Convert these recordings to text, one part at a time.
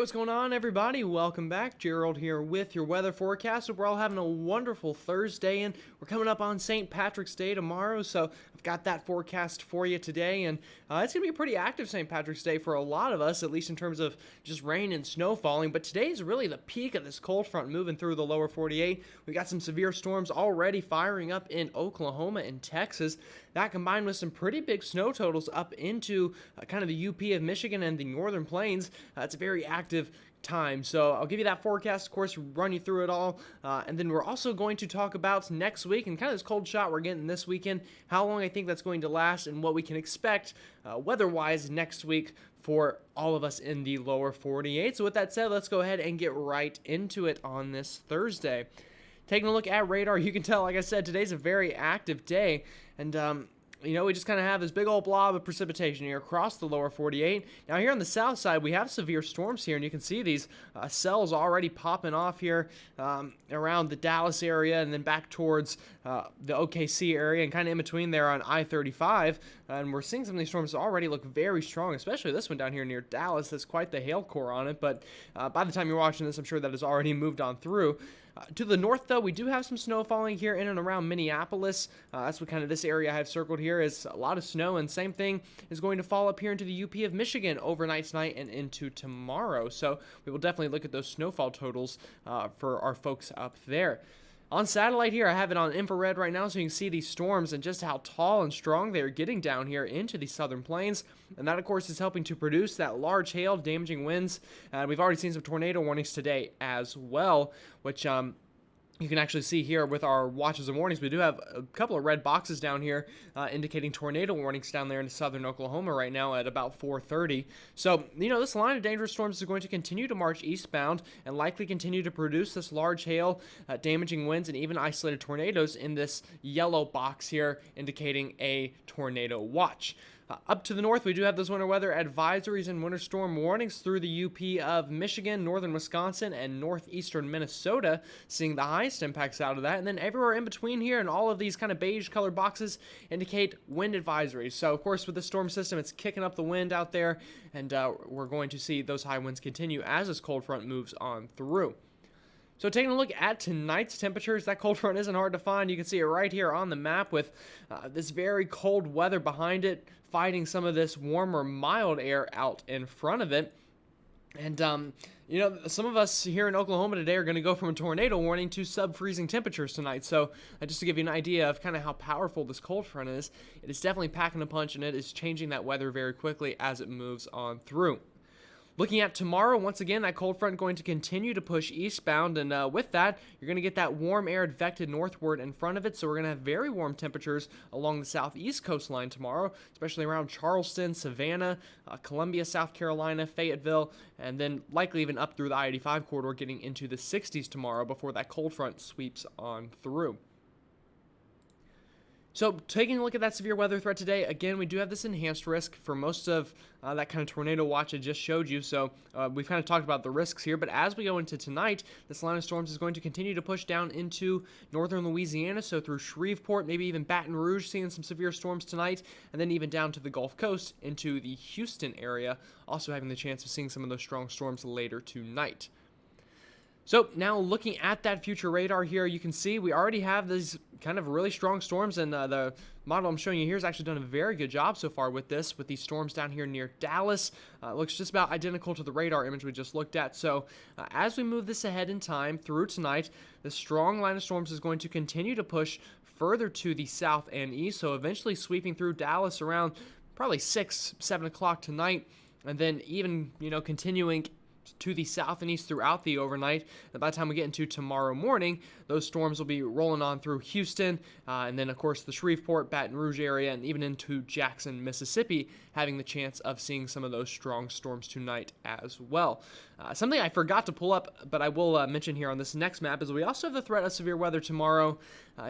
What's going on, everybody? Welcome back. Gerald here with your weather forecast. Hope we're all having a wonderful Thursday, and we're coming up on St. Patrick's Day tomorrow, so I've got that forecast for you today, and it's going to be a pretty active St. Patrick's Day for a lot of us, at least in terms of just rain and snow falling, but today is really the peak of this cold front moving through the lower 48. We got some severe storms already firing up in Oklahoma and Texas. That combined with some pretty big snow totals up into kind of the UP of Michigan and the northern plains. It's a very active time. So I'll give you that forecast, of course, run you through it all. And then we're also going to talk about next week and kind of this cold shot we're getting this weekend, how long I think that's going to last, and what we can expect weather-wise next week for all of us in the lower 48. So with that said, let's go ahead and get right into it on this Thursday. Taking a look at radar, you can tell, like I said, today's a very active day, and we just kind of have this big old blob of precipitation here across the lower 48. Now here on the south side, we have severe storms here, and you can see these cells already popping off here around the Dallas area and then back towards the OKC area and kind of in between there on I-35. And we're seeing some of these storms already look very strong, especially this one down here near Dallas. There's quite the hail core on it, but by the time you're watching this, I'm sure that has already moved on through. To the north, though, we do have some snow falling here in and around Minneapolis. That's what kind of this area I have circled here is a lot of snow, and same thing is going to fall up here into the UP of Michigan overnight tonight and into tomorrow. So we will definitely look at those snowfall totals for our folks up there. On satellite here, I have it on infrared right now so you can see these storms and just how tall and strong they're getting down here into the southern plains. And that, of course, is helping to produce that large hail, damaging winds. We've already seen some tornado warnings today as well, which you can actually see here with our watches and warnings. We do have a couple of red boxes down here indicating tornado warnings down there in southern Oklahoma right now at about 4:30. So, this line of dangerous storms is going to continue to march eastbound and likely continue to produce this large hail, damaging winds, and even isolated tornadoes in this yellow box here indicating a tornado watch. Up to the north, we do have those winter weather advisories and winter storm warnings through the UP of Michigan, northern Wisconsin, and northeastern Minnesota, seeing the highest impacts out of that. And then everywhere in between here, and all of these kind of beige colored boxes indicate wind advisories. So, of course, with the storm system, it's kicking up the wind out there, and we're going to see those high winds continue as this cold front moves on through. So taking a look at tonight's temperatures, that cold front isn't hard to find. You can see it right here on the map with this very cold weather behind it, fighting some of this warmer, mild air out in front of it. And, some of us here in Oklahoma today are going to go from a tornado warning to sub-freezing temperatures tonight. So just to give you an idea of kind of how powerful this cold front is, it is definitely packing a punch, and it is changing that weather very quickly as it moves on through. Looking at tomorrow, once again, that cold front going to continue to push eastbound, and with that, you're going to get that warm air advected northward in front of it, so we're going to have very warm temperatures along the southeast coastline tomorrow, especially around Charleston, Savannah, Columbia, South Carolina, Fayetteville, and then likely even up through the I-85 corridor, getting into the 60s tomorrow before that cold front sweeps on through. So taking a look at that severe weather threat today, again, we do have this enhanced risk for most of that kind of tornado watch I just showed you. So we've kind of talked about the risks here, but as we go into tonight, this line of storms is going to continue to push down into northern Louisiana, so through Shreveport, maybe even Baton Rouge, seeing some severe storms tonight, and then even down to the Gulf Coast into the Houston area, also having the chance of seeing some of those strong storms later tonight. So now looking at that future radar here, you can see we already have these kind of really strong storms, and the model I'm showing you here has actually done a very good job so far with this, with these storms down here near Dallas. It looks just about identical to the radar image we just looked at. So as we move this ahead in time through tonight, the strong line of storms is going to continue to push further to the south and east, so eventually sweeping through Dallas around probably 6, 7 o'clock tonight, and then even, continuing to the south and east throughout the overnight. And by the time we get into tomorrow morning, those storms will be rolling on through Houston, and then, of course, the Shreveport, Baton Rouge area, and even into Jackson, Mississippi, having the chance of seeing some of those strong storms tonight as well. Something I forgot to pull up, but I will mention here on this next map, is we also have the threat of severe weather tomorrow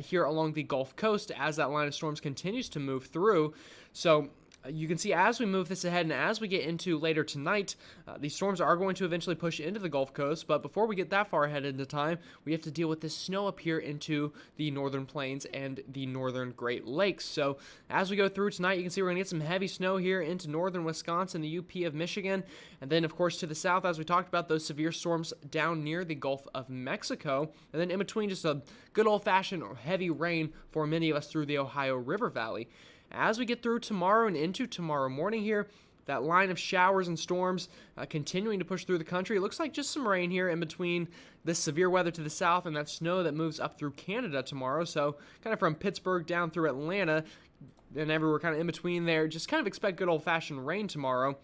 here along the Gulf Coast as that line of storms continues to move through. So you can see as we move this ahead and as we get into later tonight, these storms are going to eventually push into the Gulf Coast. But before we get that far ahead into time, we have to deal with this snow up here into the northern plains and the northern Great Lakes. So as we go through tonight, you can see we're going to get some heavy snow here into northern Wisconsin, the UP of Michigan, and then of course to the south, as we talked about, those severe storms down near the Gulf of Mexico, and then in between just a good old-fashioned heavy rain for many of us through the Ohio River Valley. As we get through tomorrow and into tomorrow morning here, that line of showers and storms continuing to push through the country. It looks like just some rain here in between this severe weather to the south and that snow that moves up through Canada tomorrow. So kind of from Pittsburgh down through Atlanta and everywhere kind of in between there, just kind of expect good old-fashioned rain tomorrow,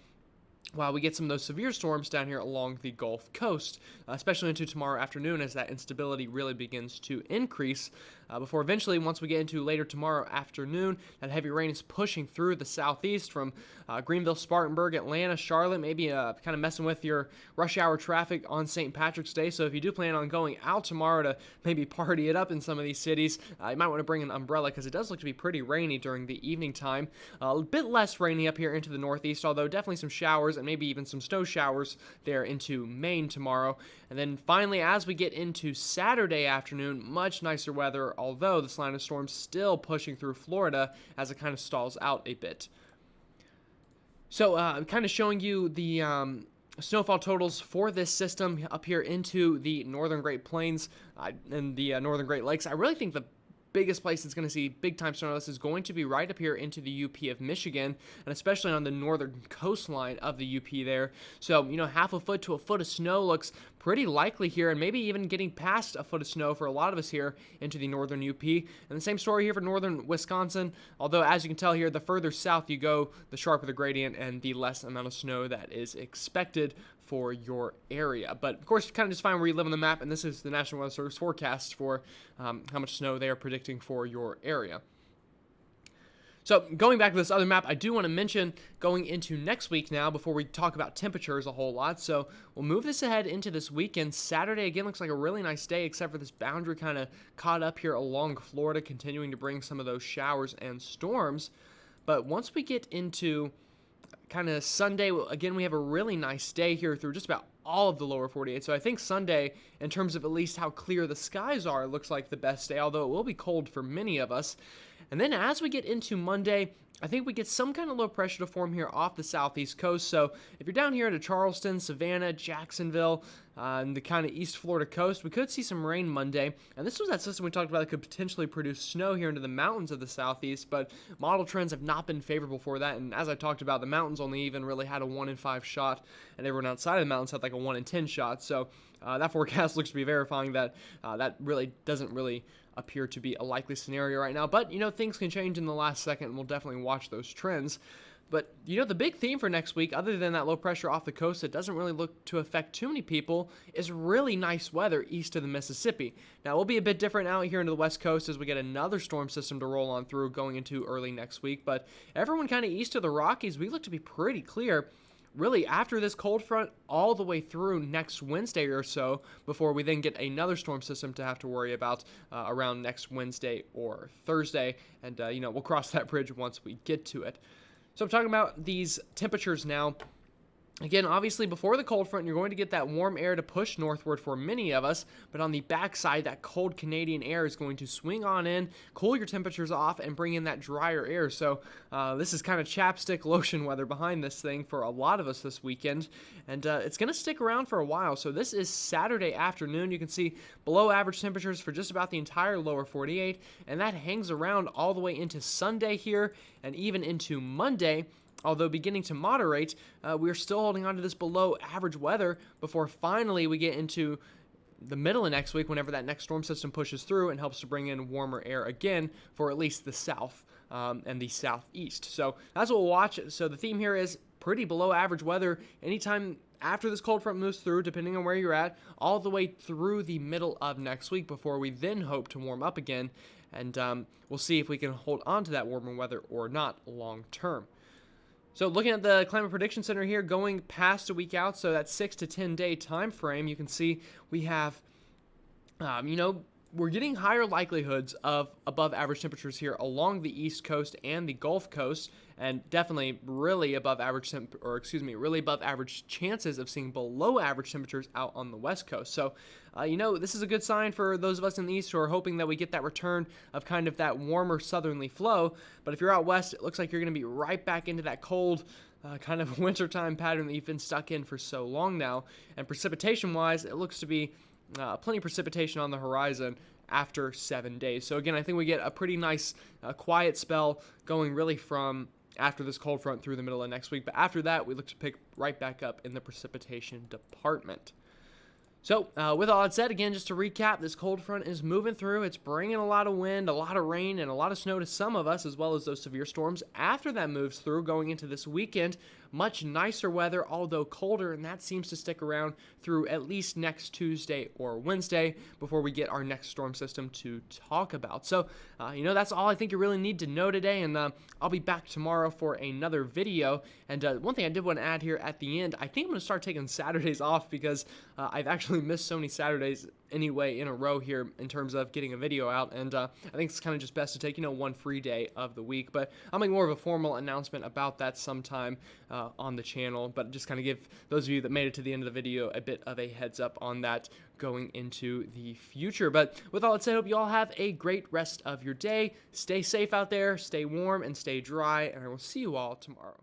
while we get some of those severe storms down here along the Gulf Coast, especially into tomorrow afternoon as that instability really begins to increase, before eventually, once we get into later tomorrow afternoon, that heavy rain is pushing through the southeast from Greenville, Spartanburg, Atlanta, Charlotte, maybe kind of messing with your rush hour traffic on St. Patrick's Day. So if you do plan on going out tomorrow to maybe party it up in some of these cities, you might want to bring an umbrella because it does look to be pretty rainy during the evening time. A bit less rainy up here into the northeast, although definitely some showers and maybe even some snow showers there into Maine tomorrow. And then finally, as we get into Saturday afternoon, much nicer weather, although this line of storms still pushing through Florida as it kind of stalls out a bit. So kind of showing you the snowfall totals for this system up here into the northern Great Plains and the northern Great Lakes. I really think the biggest place that's going to see big time snow is going to be right up here into the UP of Michigan, and especially on the northern coastline of the UP there. So, half a foot to a foot of snow looks pretty likely here, and maybe even getting past a foot of snow for a lot of us here into the northern UP. And the same story here for northern Wisconsin, although as you can tell here, the further south you go, the sharper the gradient and the less amount of snow that is expected for your area. But of course, you kind of just find where you live on the map, and this is the National Weather Service forecast for how much snow they are predicting for your area. So going back to this other map, I do want to mention going into next week now before we talk about temperatures a whole lot. So we'll move this ahead into this weekend. Saturday, again, looks like a really nice day, except for this boundary kind of caught up here along Florida, continuing to bring some of those showers and storms. But once we get into kind of Sunday, again, we have a really nice day here through just about all of the lower 48. So I think Sunday, in terms of at least how clear the skies are, looks like the best day, although it will be cold for many of us. And then as we get into Monday, I think we get some kind of low pressure to form here off the southeast coast. So if you're down here into Charleston, Savannah, Jacksonville, and the kind of East Florida coast, we could see some rain Monday. And this was that system we talked about that could potentially produce snow here into the mountains of the southeast, but model trends have not been favorable for that. And as I talked about, the mountains only even really had a 1 in 5 shot, and everyone outside of the mountains had like a 1 in 10 shot. So that forecast looks to be verifying that that really doesn't really appear to be a likely scenario right now. But, things can change in the last second, and we'll definitely watch those trends. But, the big theme for next week, other than that low pressure off the coast that doesn't really look to affect too many people, is really nice weather east of the Mississippi. Now, it will be a bit different out here into the west coast as we get another storm system to roll on through going into early next week. But everyone kind of east of the Rockies, we look to be pretty clear really after this cold front all the way through next Wednesday or so, before we then get another storm system to have to worry about around next Wednesday or Thursday. And, we'll cross that bridge once we get to it. So I'm talking about these temperatures now. Again, obviously, before the cold front, you're going to get that warm air to push northward for many of us, but on the backside, that cold Canadian air is going to swing on in, cool your temperatures off, and bring in that drier air. So this is kind of chapstick lotion weather behind this thing for a lot of us this weekend, and it's going to stick around for a while. So this is Saturday afternoon. You can see below average temperatures for just about the entire lower 48, and that hangs around all the way into Sunday here and even into Monday. Although beginning to moderate, we're still holding on to this below average weather before finally we get into the middle of next week whenever that next storm system pushes through and helps to bring in warmer air again for at least the south and the southeast. So that's what we'll watch. So the theme here is pretty below average weather anytime after this cold front moves through, depending on where you're at, all the way through the middle of next week before we then hope to warm up again. And we'll see if we can hold on to that warmer weather or not long term. So looking at the Climate Prediction Center here, going past a week out, so that 6 to 10 day time frame, you can see we have, we're getting higher likelihoods of above average temperatures here along the East Coast and the Gulf Coast, and definitely really above average really above average chances of seeing below average temperatures out on the West Coast. So, this is a good sign for those of us in the East who are hoping that we get that return of kind of that warmer southerly flow. But if you're out west, it looks like you're going to be right back into that cold, kind of wintertime pattern that you've been stuck in for so long now. And precipitation-wise, it looks to be plenty of precipitation on the horizon after 7 days. So again, I think we get a pretty nice quiet spell going really from after this cold front through the middle of next week. But after that, we look to pick right back up in the precipitation department. So, with all that said, again, just to recap, this cold front is moving through. It's bringing a lot of wind, a lot of rain, and a lot of snow to some of us, as well as those severe storms. After that moves through, going into this weekend, much nicer weather, although colder, and that seems to stick around through at least next Tuesday or Wednesday before we get our next storm system to talk about. So, that's all I think you really need to know today, and I'll be back tomorrow for another video. And one thing I did want to add here at the end, I think I'm going to start taking Saturdays off because I've actually missed so many Saturdays anyway in a row here in terms of getting a video out, and I think it's kind of just best to take one free day of the week. But I'll make more of a formal announcement about that sometime on the channel, but just kind of give those of you that made it to the end of the video a bit of a heads up on that going into the future. But with all that said, I hope you all have a great rest of your day. Stay safe out there, stay warm, and stay dry, and I will see you all tomorrow.